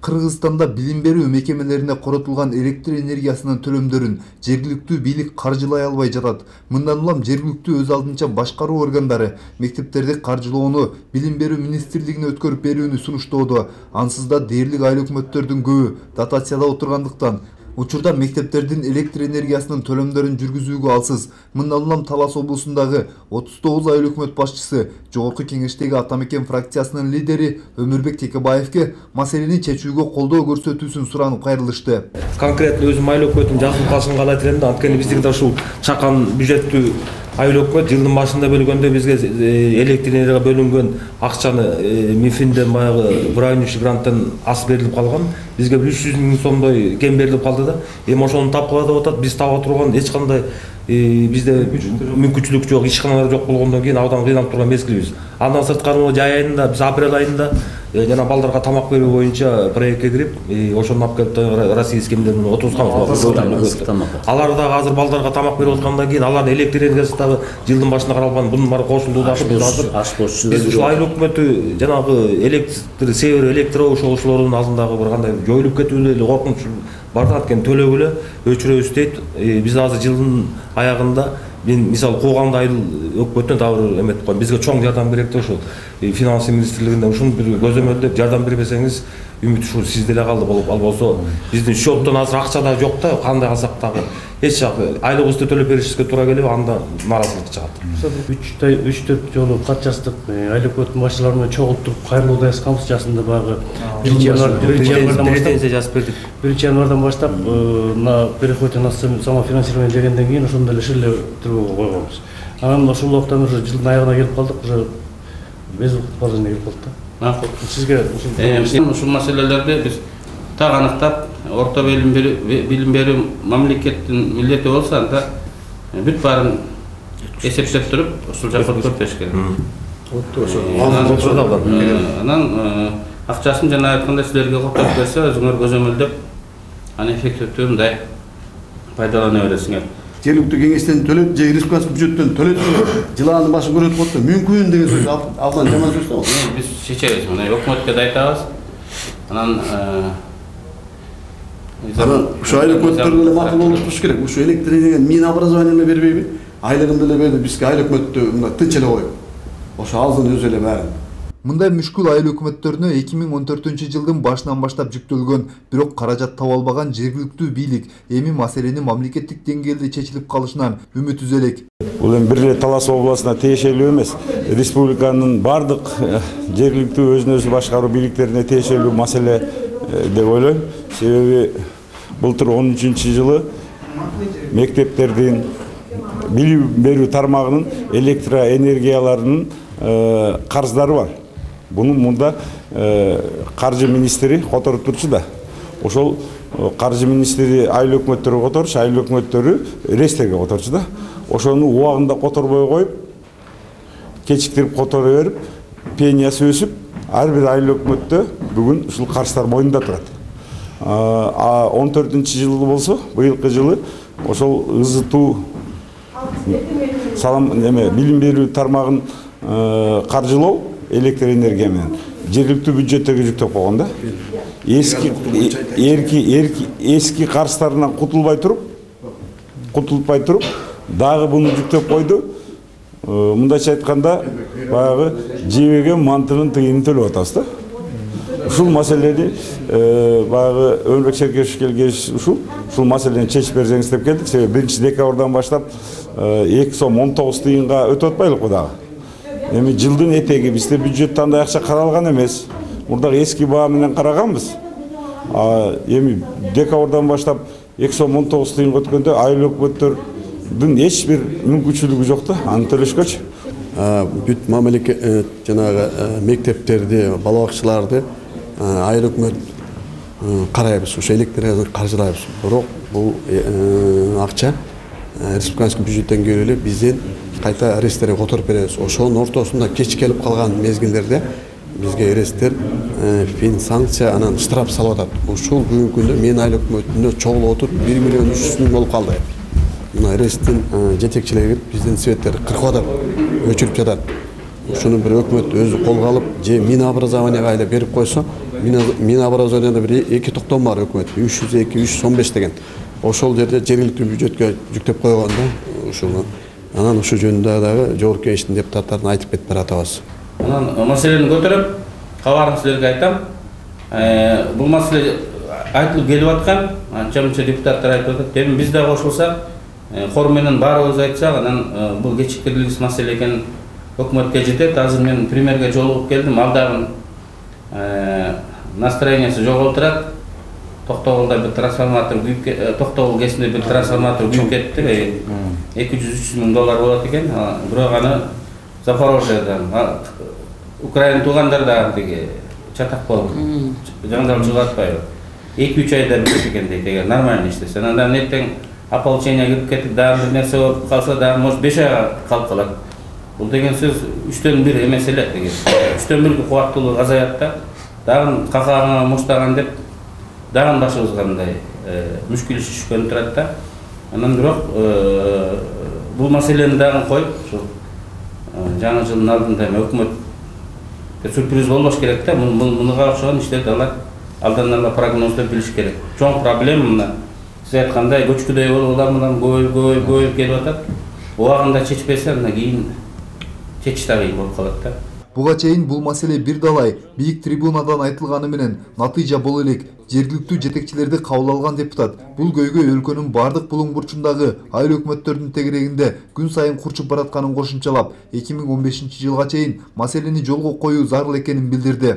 Кыргызстанда билим берүү мекемелерине коротулган электр энергиясынын төлөмдөрүн жергиликтүү бийлик каржылай албай жатат. Мындан улам жергиликтүү өз алдынча башкаруу органдары мектептерди каржылоону билим берүү министрлигине өткөрүп берүүнү сунуштоодо. Ансыз да дээрлик айыл өкмөттөрдүн көбү дотацияда отургандыктан учурда мектептердин электр энергиясынын төлөмдөрүн жүргүзүүгө алсыз. Мындан улам Талас облусундагы 39 айыл өкмөт башчысы Жогорку Кеңештеги Ата Мекен фракциясынын лидери Өмүрбек Текебаевке маселени чечүүгө колдоо көрсөтүүсүн суранып кайрылышты. Конкретно өзүм айыл өкмөтүн жазылып калышын каалайт элем да, анткени биздики да ушул чакан бюджеттүү айыл өкмөт жылдын башында бөлгөндө бизге электр энергияга бөлүнгөн акчаны МИФИнден баягы бұрайыншы гранттан аз берилип калган. Бизге 300 миң сомдой кем берилип калды да. Эми ошону тапкыла деп атат. Биз таба турган эч кандай бизде мүмкүнчүлүк жок, ишканалар жок болгондон кийин абдан кыйналып турган мезгилибиз. Андан сырткары жай айында, биз апрель айында жана балдарга тамак берүү боюнча проектке кирип, ошону алып келип российский менен отургузганбыз. Алар да азыр балдарга тамак берип аткандан кийин алардын электр энергиясы дагы жылдын башында каралган, бунун баары кошулду да. Биз ушул айыл өкмөтү жанагы электр север электро ошолордун алдындагы бир кандай жоюлуп кетүүнү эле коркунуч бар да, анткени төлөгүлө өчүрөбүз дейт. Биз азыр жылдын аягында мен мисалы кууганда айыл өкмөтүнө дагы бир эметип коем. Бизге чоң жардам керек да, ушул финансы министрлигинде ушуну бир көзөмөлдөп жардам бербесеңиз, үмүт ушул сизде эле калды болуп. Ал болсо биздин счеттон азыр акча да жок да, кандай кылсак дагы эч жак айлыгыбызды төлөп беришибизге туура келип, анда нааразылык чыгат. 3-4 жолу кат жаздык, айыл өкмөттүн башчылары менен чогултуруп кайрылуу да жазганбыз. Жасында багы 1 январдан баштап на переходе на самофинансирование дегенден кийин ошондой эле ширлетип койгонбуз. Анан ошол убактан уже жылдын аягына келип калдык, уже мезгил положение келип калды да. Сизге ушул маселелерди биз так аныктап, орто билим берүү мамлекеттин милдети болсо, анда бүт баарын эсептеп туруп, ушул жакка көрсөтүш керек. Анан акчасын жана айткандай силерге которуп берсе, өзүңөр көзөмөлдөп, аны эффективдүү мындай пайдалана бересиңер. Жергиликтүү кеңештен төлөт, же республикалык бюджеттен төлөт, жыланын башын көрөт болсо мүмкүн деген сөз абдан жаман сөз да. Биз чечебиз, мына өкмөткө да айтабыз. Анан ушу айыл өкмөттөр деле макул болуп туруш керек. Ушу электр энергия мен образование эле бербейби? Айлыгын деле берди, бизге айыл өкмөттү мындай тынч эле коюп. Ошо алдын өзү эле баарын. Мындай мүшкүл айыл өкмөттөрүнө 2014-жылдын башынан баштап жүктөлгөн, бирок каражат таба албаган жергиликтүү бийлик эми маселени мамлекеттик деңгээлде чечилип калышынан үмүт үзелек. Бул эми бир эле Талас областына тиешелүү эмес, республиканын бардык жергиликтүү өзүн өзү башкаруу бийликтерине тиешелүү маселе деп ойлойм. Себеби былтыр 13-жылы мектептердин билим берүү тармагынын электроэнергияларынын карыздары бар. Буну мында каржы министри которуп турчу да. Ошол каржы министри айыл өкмөттөрү которуш, айыл өкмөттөрү рейстерге которчу да. Ошону убагында которбой коюп, кечиктирип которо берип, пениясы өсүп, ар бир айыл өкмөттө бүгүн ушул карыздар мойнунда турат. 14-жылы болсо, быйылкы жылы ошол ызытуу билим берүү тармагын каржылоо электр энергия менен жергиликтүү бюджеттерге жүктөп койгон да. Эски карыздарынан кутулбай туруп, дагы буну жүктөп койду. Мындайча айтканда, баягы жебеген мантынын тыйынын төлөп атабыз да. Ушул маселени баягы Өмүрбек Шеркешев келгеш ушул маселени чечип берсеңиз деп келдик. Себеби 1-декабрдан баштап 2 сом 19 тыйынга өтүп атпайлыкпы дагы. Эми жылдын этеги бизде бюджетте андай акча каралган эмес. Мурдагы эски баа менен караганбыз. Эми декабрдан баштап 2 сом 19 тыйынга өткөндө айыл өкмөттөрдүн эч бир мүмкүнчүлүгү жок да, аны төлөшкөчү. Бүт мамлекет жанагы мектептерди, бала бакчаларды айыл өкмөт карайбыз, ошо электрди каржылайбыз. Бирок бул акча республикалык бюджеттен келип эле бизден кайта рейстерге которуп беребиз. Ошонун ортосунда кеч келип калган мезгилдерде бизге рейстер санкция, анан штраф салып атат. Ушул бүгүнкү күндө мен айыл өкмөтүндө чогулуп отуруп 1 миллион 300 миң болуп калды. Мына рейстин жетекчилери биздин светтер кыркып атат, өчүрүп жатат. Ушуну бир өкмөт өзү колго алып, же Минобразованияга эле берип койсо, Минобразованияда бир 2 токтом бар өкмөт 302-315 деген. Ошол жерде жергиликтүү бюджетке жүктөп койгондо ушуну анан ушул жөнүндө дагы жогорку кеңештин депутаттарына айтып кетип баратабыз. Анан маселени көтөрүп, кабарын силерге айтам. Бул маселе айтылып келип аткан, анча-мынча депутаттар айтып атат. Эми биз да кошулсак, кор менен баарыбыз айтсак, анан бул кечиктирилгис маселе экен өкмөткө жетет. Азыр мен премьерге жолугуп келдим, ал дагы настроениясы жоголтурат. Токтогулда бир трансформатор күйүп, Токтогул кесинде бир трансформатор күйүп кетти. 200-300 миң доллар болот экен. Бирок аны Запорожьедан, Украина туугандар да деги чатак болуп, жаңдал чыгатпайбы. 2-3 айда бүтөт экен дейт, эгер нормально иштесе. Анан эртең ополчение кирип кетип, дагы бир нерсе болуп калса, дагы может 5 айга калып калат. Бул деген сөз 3төн 1 эмес эле деген. 3төн 1 кубаттуулук азаят да, дагы какагына муштаган деп, дагы башыбызга мындай мүшкүл иш түшкөнү турат да. Анан бирок бул маселени дагы коюп, ушул жаңы жылдын алдында өкмөт сюрприз болбош керек да. Мунуга окшогон иштерди алдан ала прогноздоп билиш керек. Чоң проблема мына сиз айткандай көчкүдөй болуп аламынан көбөйүп келип атат. Убагында чечпесе, андан кийин чечиш да кыйын болуп калат да. Буга чейин бул маселе бир далай бийик трибунадан айтылганы менен натыйжа боло элек. Жергиликтүү жетекчилерди кабыл алган депутат бул көйгөй өлкөнүн бардык булуң бурчундагы айыл өкмөттөрдүн тегерегинде күн сайын курчуп баратканын кошумчалап, 2015 жылга чейин маселени жолго коюу зарыл экенин билдирди.